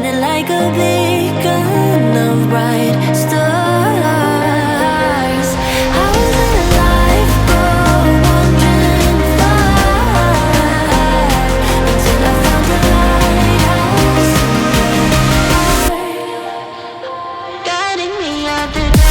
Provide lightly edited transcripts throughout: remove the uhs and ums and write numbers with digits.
shining like a beacon of bright stars. I was in a lifeboat wandering far until I found a lighthouse guiding me out the dark.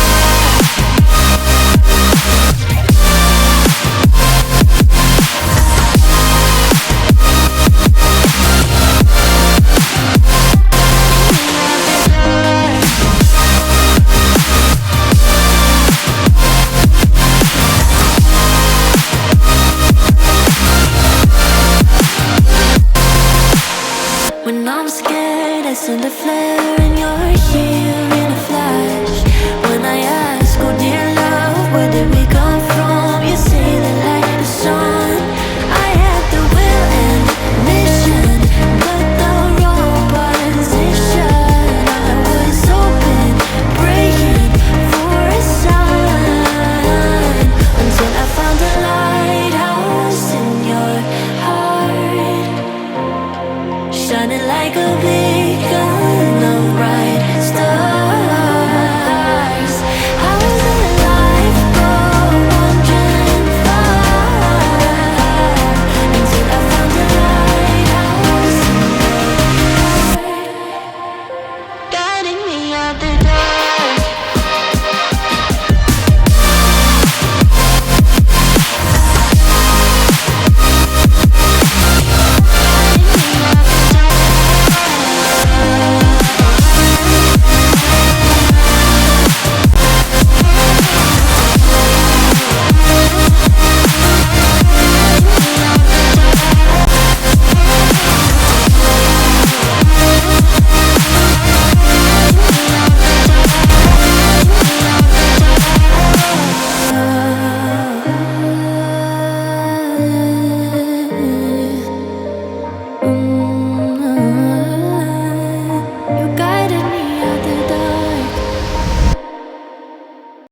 When I'm scared, I send a flare and you're here.